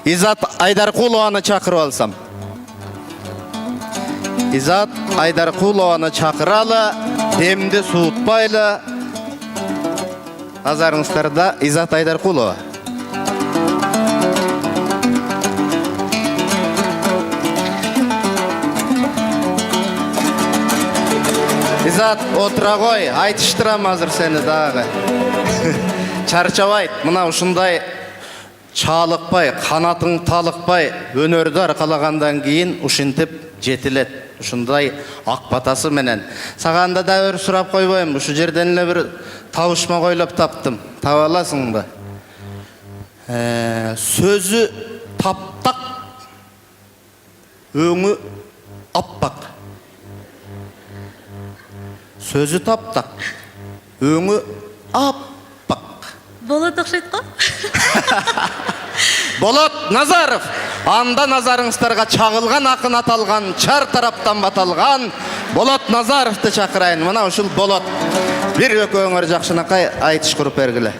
Изат Айдаркулованы чакырып алсам. Изат Айдаркулованы чакыралы, демди суутпайлы. Назарыңыздарда Изат Айдаркулова. Изат, отура кой, айтыштырам азыр сени дагы. Чарчабайт, мына ушундай чалыкпай, канатың талыкпай, өнөрдү аркалагандан кийин ушинтип жетилет. Ушундай ак батасы менен. Саганда да өр сурап койбойм, ушу жерден эле бир табышма койлоп таптым. Таба аласыңбы? Сөзү таптак, өңү аппак. Сөзі таптак, өңі аппак. Болот окшойт го? Болот Назаров. Анда назарыңыздарга чагылган акын аталган, чар тараптан баталган Болот Назаровду чакырайын. Мына ушул Болот. Бир экөөңөр жакшынакай айтыш куруп бергиле.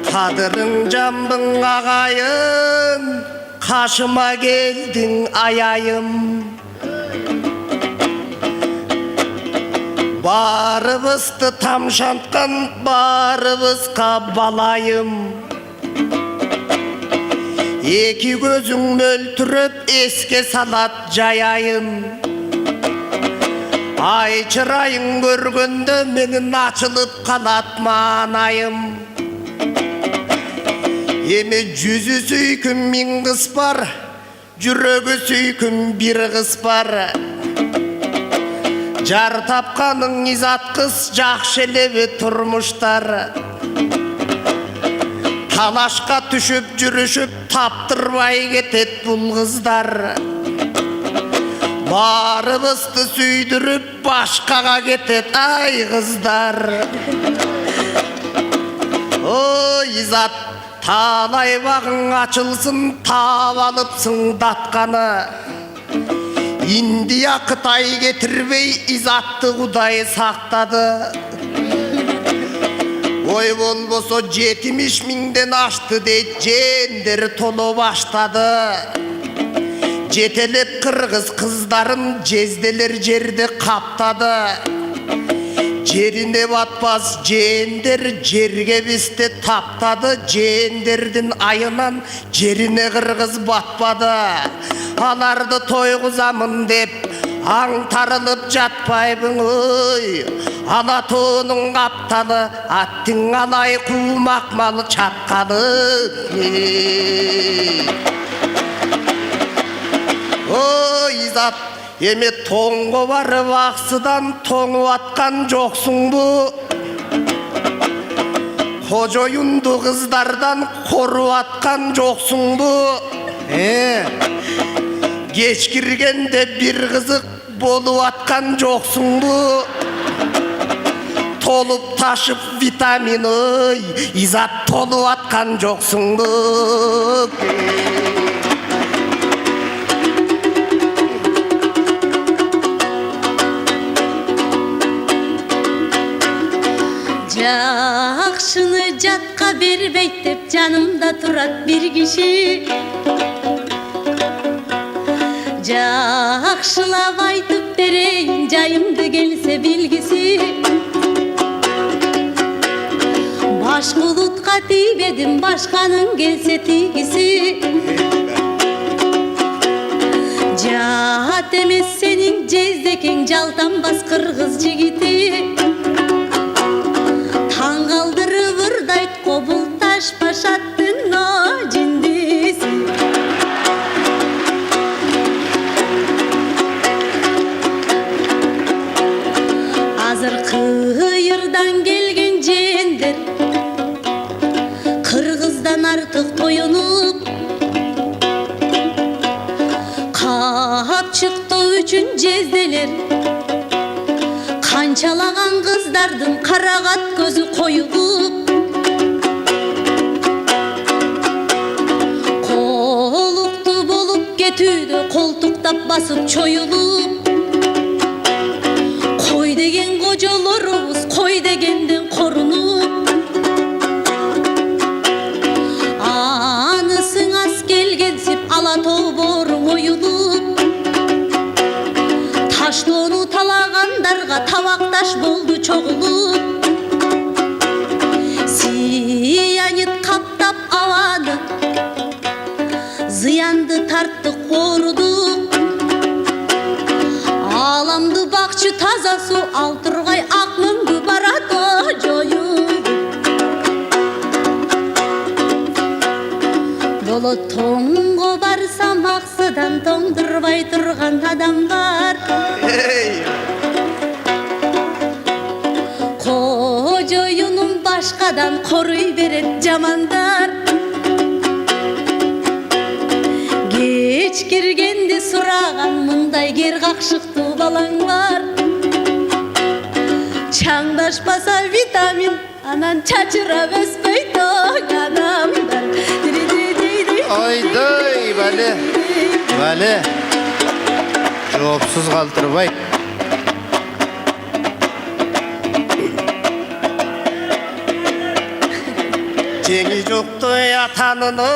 Қадырың жамбың ағайын, қашыма келдің аяйым. Барыбызды тамшантқан барыбызға балайым. Эки көзің мөлтүрөп еске салат жаяйым. Ай чырайың көргөндө менин ачылып калат маанайым. Эме жүзү сүйкүм миң кыз бар, жүрөгү сүйкүм бир кыз бар. Жар тапканың изат кыз, жакшы элеби турмуштар. Талашка түшүп жүрүшүп таптырбай кетет бул кыздар. Барыбызды сүйдүрүп башкага кетет ай кыздар. Ой изат, талай бағың ачылсын, таап алыпсың датқаны. Индия Кытай кетірбей изатты Кудай сақтады. Ой болбосо 70 миңден ашты дейт, жендер толо баштады. Жетелеп кыргыз кыздарын жезделер жерде каптады. Жерине батпас жендер жерге бисте таптады. Жендердин айынан жерине кыргыз батпады. Аларды тойгузамын деп аңтарылып жатпайбың ой. Алатоонун капталы, аттың алай куумак малы чаткалы. Ой изат, эме тоңго барып аксыдан тоңуп аткан жоксуңбу? Кожоюнду кыздардан коруп аткан жоксуңбу? Кеч киргенде бир кызык болуп аткан жоксуңбу? Толуп ташып витамин ой, изат толуп аткан жоксуңбу? Жакшыны жатка бербейт деп жанымда турат бир киши. Жакшылап айтып берейин, жайымды келсе билгиси. Баш булутка тийбедим, башканын келсе тийгиси. Жат эмес сенин жездекең, жалтанбас кыргыз жигити. Таң калдырып ырдайт кобул таш пашаттын жиндиси. Азыр кыйырдан келген жендер кыргыздан артык тоюнуп, капчыктоо үчүн жезделер. Канчалаган кыздардын карагат көзү коюлуп, түйдө колтуктап басып чоюлуп, кой деген кожолорубуз кой дегенден корунуп, анысың ас келгенсип ала тоборуң оюлуп, таштоону талагандарга табакташ болду чогулуп, сиянит каптап абаны, зыянды тарттык корудук, аламды бакчы таза суу ал тургай ак мөңгү барат жоюлуп, болот тоңго барсам аксыдан тоңдурбай турган адам бар. Кожоюнум башкадан коруй берет жамандар, кеч киргенди сураган мындай кер какшыктуу балаң бар. Чаңдашпаса витамин анан чачырап өспөйт адамдар. Ойдой, бәле, жоопсуз калтырбай. Теңи жоктой атаныны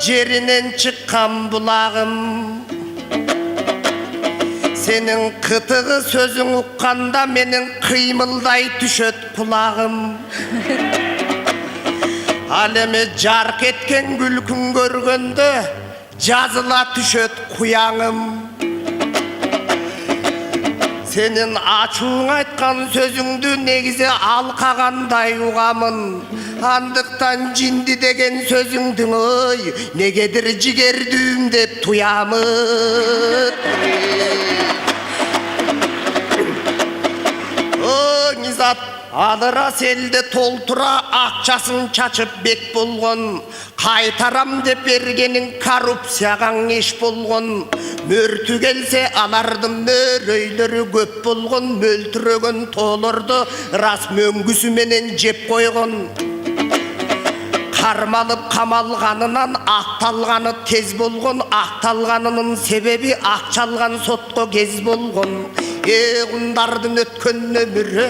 жеринен чыккан булагым, сенин кытыгы сөзүң укканда менин кыймылдай түшөт кулагым. Ал эми жарк эткен күлкүн көргөндө жазыла түшөт куяңым. Сенин ачууң айткан сөзүңдү негизи алкагандай угамын. Андыктан жинди деген сөзүңдүн ой, негедир жигердүүм деп туямын. О, Низат, алыра селде толтура акчасын чачып бек болгон, кайтарам деп бергениң коррупцияга еш болгон. Мөртү келсе алардын мөрөйлөрү көп болгон, мөлтүрөгөн тоолорду рас мөңгүсү менен жеп койгон. Кармалып камалганынан акталганы тез болгон, акталганынын себеби акчалган сотко кез болгон. Ундардын өткөн өмүрү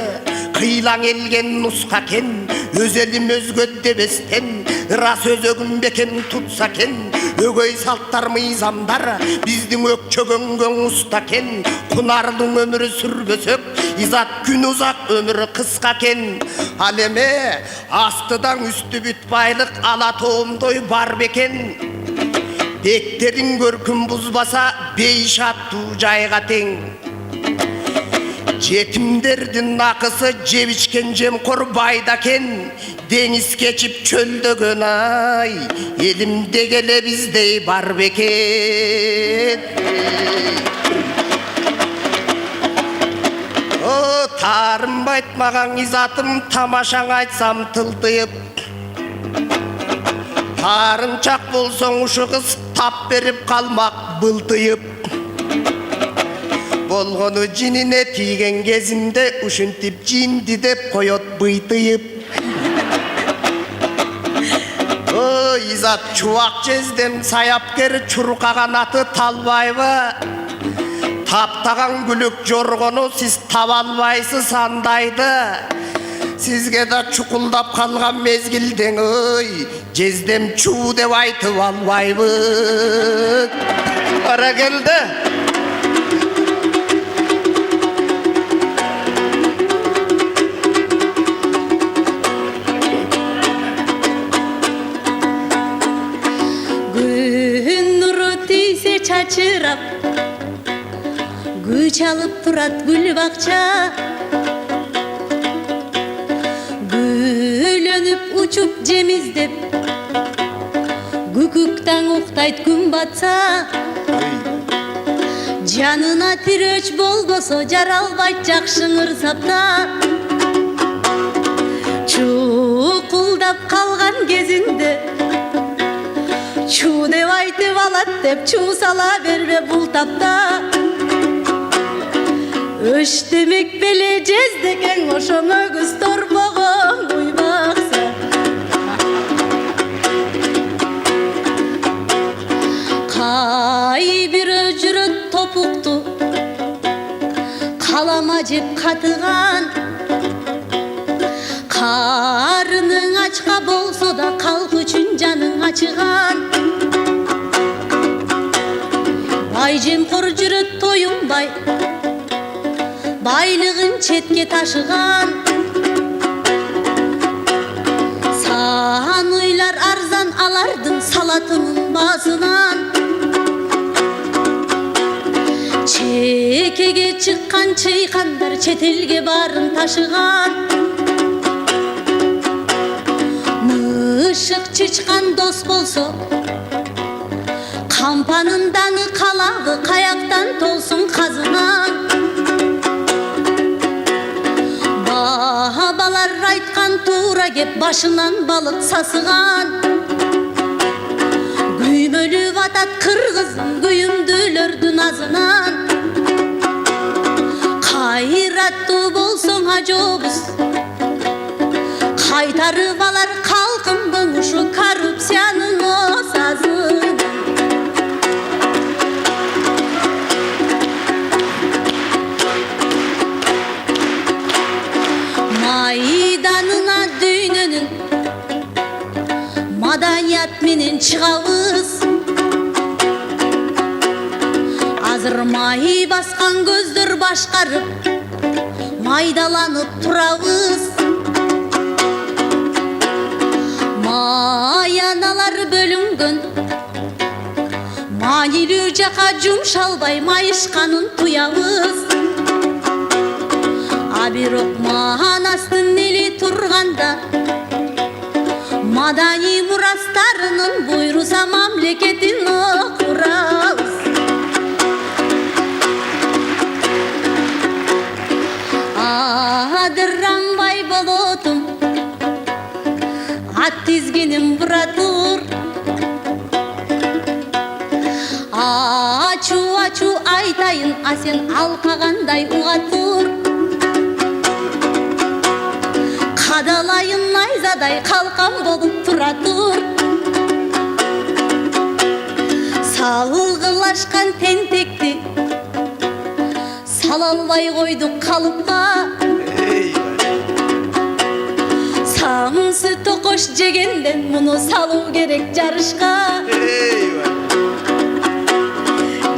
кыйлаң элген нуска кен, өз элим өзгө дебестен рас өзөгүн бекем тутса кен. Өгөй салттар мыйзамдар биздин өкчөгөнгөн уста кен. Кунардын өмүрү сүрбөсөк, изат күн узак өмүрү кыска кен. Ал эме астыдан үстү бүт байлык ала тоомдой бар бекен. Бектерин көркүн бузбаса бейшаттуу жайга тең. Жетимдердин акысы жеп ичкен жемкор байда кен. Деңиз кечип чөлдөгөн ай, элимде келе биздей бар бекен. О, таарынбайт маған изатым, тамашаң айтсам тылтыйып. Таарынчак болсоң ушу кыз тап берип калмак былтыйып. Болгону жинине тийген кезинде ушинтип жинди деп коет быйтыйып. О, изат чубак жездем саяпкер чуркаган аты талбайбы? Таптаган күлүк жоргону сиз таба албайсыз андайды. Сизге да чукулдап калган мезгилден ой, жездем чуу деп айтып албайбы. Ара келди. Чачырап, күч алып турат гүл бакча, гүлөнүп учуп жемиздеп, күкүктан уктайт күн батса, жанына тирөөч болбосо жаралбайт жакшыңыр сапта. Чукулдап калган кезинде чуу деп айтып алат деп чуу сала бербе бул тапта. Өш демек беле жездеген ошоңо күз торбогон уйбакса. Кай бир жеп қатыған, қарының ачқа болса да қалқы үшін жаның ачыған. Бай жемқор жүрет тойынбай, байлығын четке ташыған. Сан ойлар арзан алардың салатының басынан. Чекеге шыққан чайқандар четелге барын ташыған. Мышық чычқан дос болса, кампанын даны қалағы қаяқтан толсын қазынан. Бабалар айтқан тура кеп башынан балық сасыған. Күймөліп атат қырғызым күйімділердің азынан. Қайратты болсоң ажобыз, қайтарып алар қалқымдың ұшы коррупцияның осазын. Майданына дүйнөнүн маданият менен чыгабыз. Азыр май басқан көздөр башкарып майдаланып турабыз. Маяналар бөлүнгөн, маанилүү жака жумшалбай майышканын туябыз. А бирок манастын эли турганда, мадани мурастарынын буйруса мамлекетин курабыз. Адыранбай болотум, ат тизгиним буратур. Ачу айтайын, а сен алкагандай угатур. Кадалайын найзадай калкан болуп тура тур. Салгылашкан тентекти сала албай койдук калыпка. Самсы токош жегенден муну салуу керек жарышка.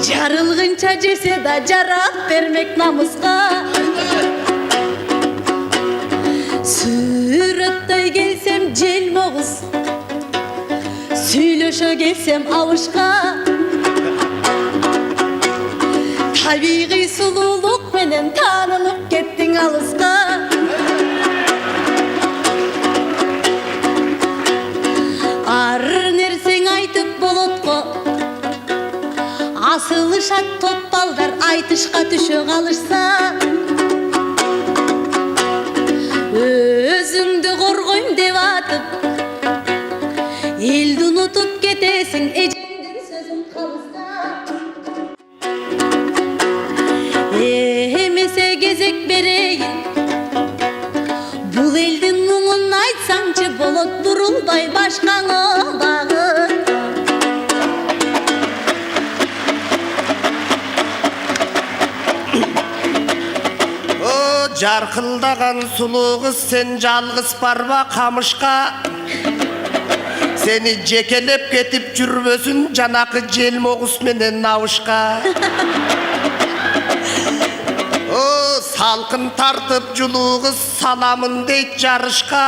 Жарылгынча жесе да жарап бермек намыска. Сүрөттөй келсем желмогуз, сүйлөшө келсем абышка. Табигый сулуулук менен таанынып кеттиң алыска. Ар нерсең айтып болотко, асылышат топ балдар айтышка түшө калышса. Өзүңдү коргойм деп атып, элди унутуп кетесиң эжеңдин сөзүн калыста. Эмесе кезек берейин, бул элдин муңун айтсаңчы болот бурулбай башкаңа багып. Жарқылдаған сұлу қыз, сен жалғыз барба қамышқа. Сені жекелеп кетіп жүрбөсүн жанақы желмоғыз менен навышқа. Салқын тартып жылу қыз, саламын дейт жарышқа.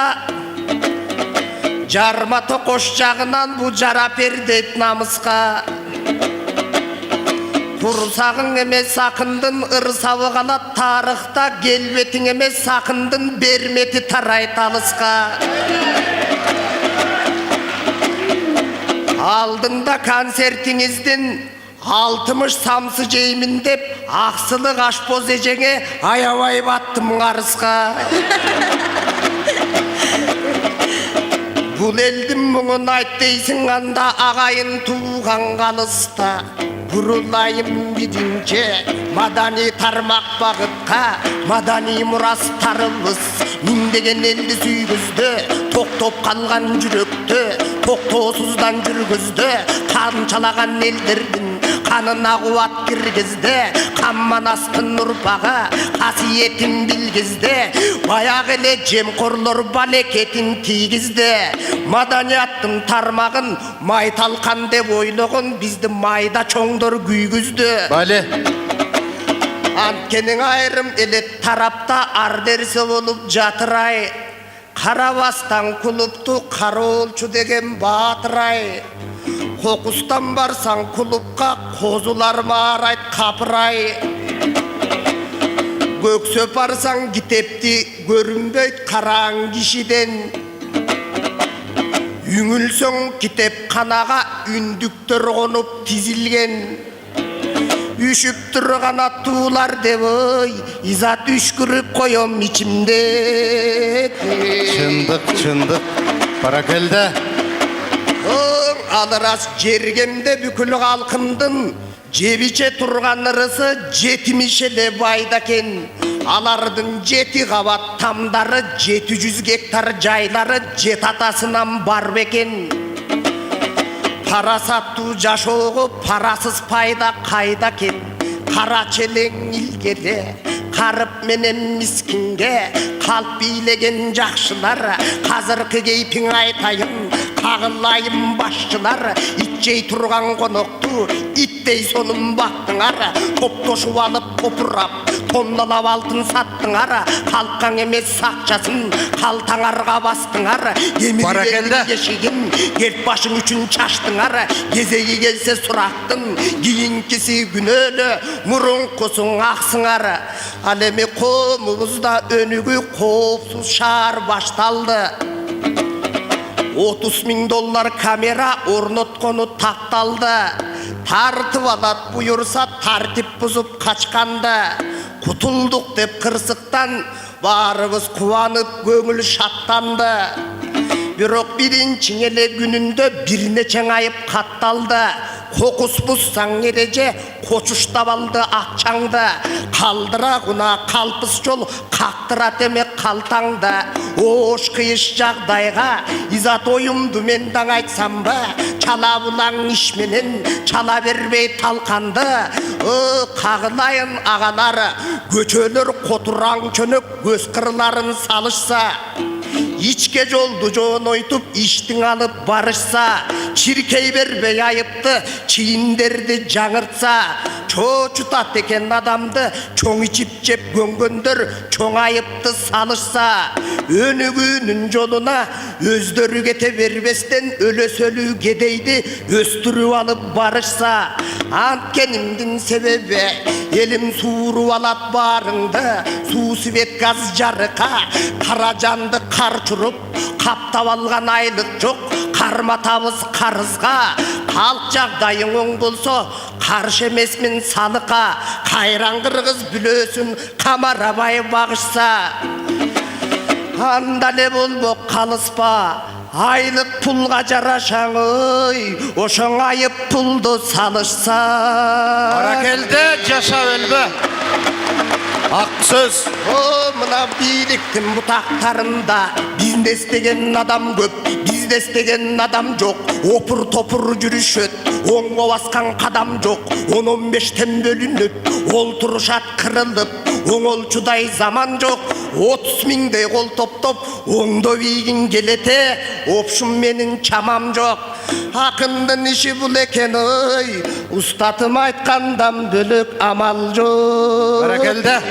Жарма тоқош жағынан бұ жарап бер дейт намысқа. Құрсағың емес ақындың ырсауы қалат тарихта, келбетің емес ақындың берметі тарайт алысқа. Алдында концертіңізден 60 самсы жеймін деп, ақсылық ашпоз ежеңе аябай баттым қарысқа. Бұл елдің мұңын айт дейсің анда, ағайын туған қалыста. Бұрылайым бидince madani тармақ бағытқа, madani мұрастарымыз міндеген елді сүйгізді, тоқтоп қалған жүректі тоқтоусыздан жүргізді. Тамшалаған елдердің Kanına kuvat girgizdi Kammanastın nurpağı Kasiyetin bilgizdi Bayağı ile cemkorlor baleketin tiygizdi Madaniyattın tarmağın Maytalkan dep oyloğun Bizdi mayda çoğdor güygüzdü Bale. Antkenin ayrım elet tarapta ardersi olup jatıray Karabastan kuluptu karolçu degen batıray Kokustan barsan kulupka kozular mağarayt kapıray Göksöp arsan gitepti görünbeyt karan kişiden Üngülsön kitep kanaga ündüktör konup tizilgen Üşüp durgan attular deboy İzatüşkürüp koyom içimde Çındık. Barakelde. Alıras jergemde bükül halkımdın Cebiçe turgan ırısı jetimişele baydaken Alardın jeti kavat tamdары 700 gektar jayları jet atasынан бар beken Parasattu jaşoğu parasız payda kayda ken Kara çeleң ilgere Karıp menen miskinge Kalp biylegen jakşılar Kazırkı keypin aytayım Kağılayım başçılar İtçey turgan konoktu İttey sonun baktыңар Toptoşup alıp kopurap Tonnalap altın sattыңар Kalkan emez sakçaсын Kaltaڭarga bastыңар Barakelde. Yeşigin Gert başın üçün çaştыңар Gezeyi gelse suraktın Giyinkisi günölü Murunkusun aksыңар Alemi komumuzda önügü kopsuz şar baştaldı 30.000 dolar kamera ornotkonu taktaldı Tartıp alat buyursa tartip buzup kaçkandı Kutulduk dep kırsıktan Barыбыз kuvanıp göңül şattandı Бирок биринчи эле gününde bir neçe ayıp kattaldı Kokus buzsaң ereje koçuştap aldı akçаңды Kaldıra kuna kalpыс жол kaqtırat emek kaltaңды Oş kıyış jagdayga izat oyumdu men daң айтсам ба Çala bulaң iş menen çala berbey talkandı Kağılayın ağaları göçölөр koturaң çönök göz kırıların salışsa İçke joldu joğun oytup iştin alıp barışsa Çirkey berbey ayıptı çiğinderdi жаңырtsa Çoğutat eken adamdı çoğ içip jep göngöndör çoğ ayıptı salışsa Önügünün joluna özdörü kete berbesten ölösölü gedeydi östürüp alıp barışsa Antkenimdin sebebi elim suurup alat barыңды Suu sibet gaz jarıka Karajandı kar çurup Kaptap algan aylık jok Karmatabız karızga Halk jagdayың oң bolso Karşı emesmin salıka Kayran kırgız bülösün Kamarabay bağışsa Anda ne bolbok kalıspа Aylık pulga jaraşaң Oşoň ayıp puldu salışsa Barakelde yaşa ölbe. Ak söz. Mına biliktin butaklarında Bizde istegen adam köp Bizde istegen adam jok Opur topur жүрүшөт Оңго баскан kadam jok 10-15 bölünüp Olturuşat kırılıp Oңolчудай zaman jok 30.000 kol топтоп Оңдо бийгин келете Opşum menin çamam jok Akындын işi bul eken Ustatım aytkandan bölük amal jok Barakelde.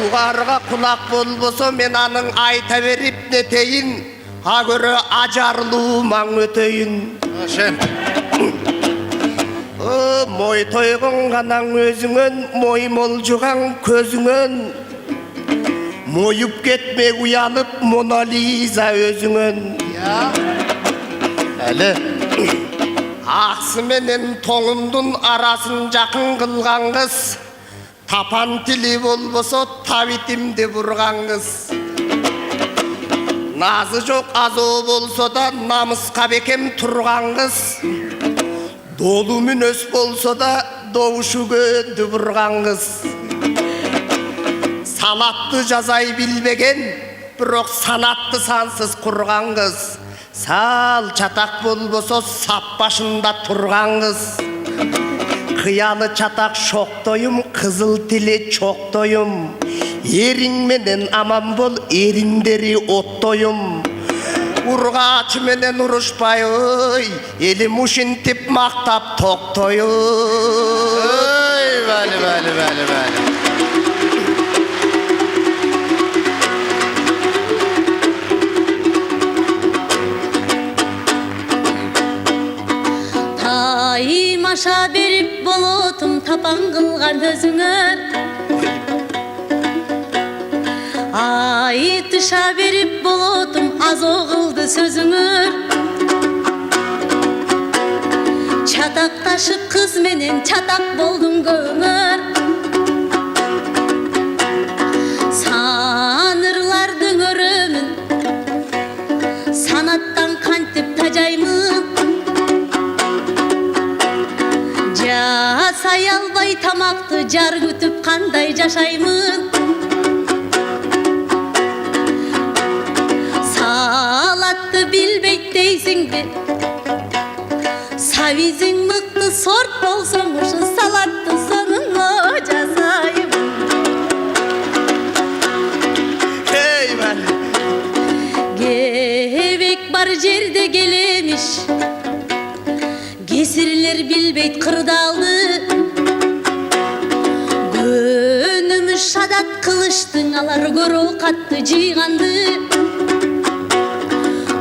Ugarga kulak bolboso men anın ayta berip neteyin Ha görö ajarlууmaң ötöyün Şen. Moy toygun ganaң özüңön Moy moljugaң közüңön Moyup ketmek uyanıp Mona Lisa özüңön Әлі. Аксы менен тоңундун арасын жакын кылган кыз Tapan tili bolboso tabitimdi burgan kız Nazı jok azo bolso da namıska bekem turgan kız Dolu münös bolso da doğuşu göndü burgan kız Sanatты жазай bilbegen Birok sanatты sansız kurgan kız Сал чатак болбосо сап башында турган кыз. Кыялы чатак шоктоюм, кызыл тили чоктоюм. Эриң менен аман бол, эриңдери оттоюм. Ургач менен урушпай, ой, элим ушинтип мактап токтоюм. Ой, бәлі. Таймаша берип болотум тапан кылган өзүңөр. Айтыша берип болотум азо кылды сөзүңөр. Чатакташып кыз менен чатак болдуң көңөр. Санырлардын өрөмүн санаттан кантип тажаймын. Жасай албай тамакты жар күтүп кандай жашаймын. Салатты билбейт дейсиңби, сабизиң мыкты сорт болсоң ушу салатты сонуңо жасаймын. Эй, бәлі. Кебек бар жерде келемиш, кесирлер билбейт кырдаалды. Көнүмүш шадат кылыштың, алар көрө катты жыйганды.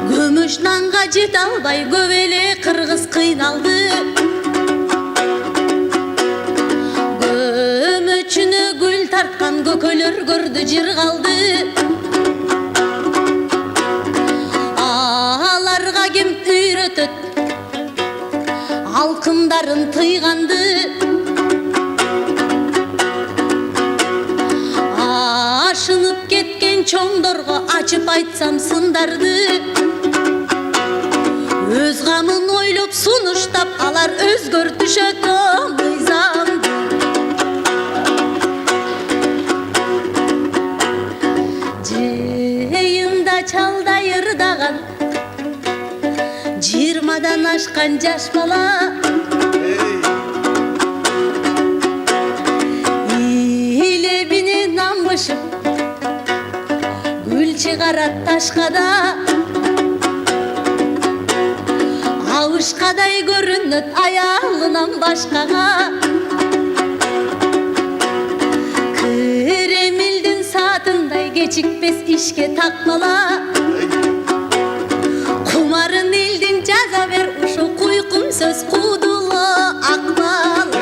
Көмүш нанга жете албай көп эле кыргыз кыйналды. Көмөчүнө гүл тарткан көкөлөр көрдү жыргалды. Аларга ким үйрөтөт алкымдарын тыйганды. Ашынып кеткен чоңдорго ачып айтсам сындарды. Өз камын ойлоп сунуштап, алар өзгөртүшөт мыйзамды. Жыйында чалдай ырдаган 20-дан ашкан жаш бала. Илебине намбышып гүл чыгарат ташкада. Абышкадай көрүнөт аялынан башкага. Кремлдин саатындай кечикпес ишке такмала. Кумарын элдин жаза бер, ушу куйкум сөз куудуло акбала.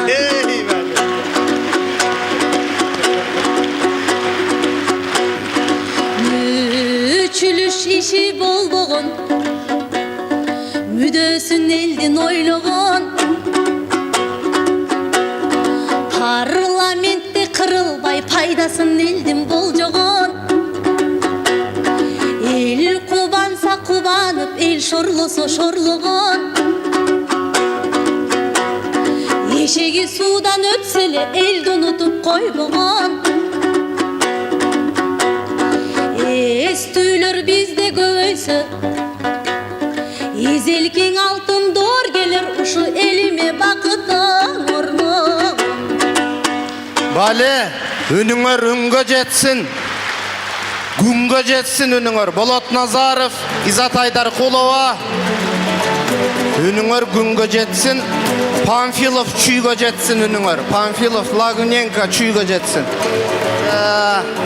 Мүчүлүш иши болбогон, мүдөсүн элдин ойлогон. Парламентте кырылбай пайдасын элдин болжогон. Эл кубанса кубанып, эл шорлосо шорлогон. Эшеги суудан өтсө эле элди унутуп койбогон. Эстүүлөр бизде көбөйсө, изелкең алтын доор келер, ушу элиме бакыттын орногон. Бәлі, үніңөр үнгө жетсін. Күнгө жетсін үніңөр. Болот Назаров, Изат Айдаркулова. Үніңөр күнгө жетсін. Памфилов чүйгө жетсін үніңөр. Памфилов, Лагуненко чүйгө жетсін.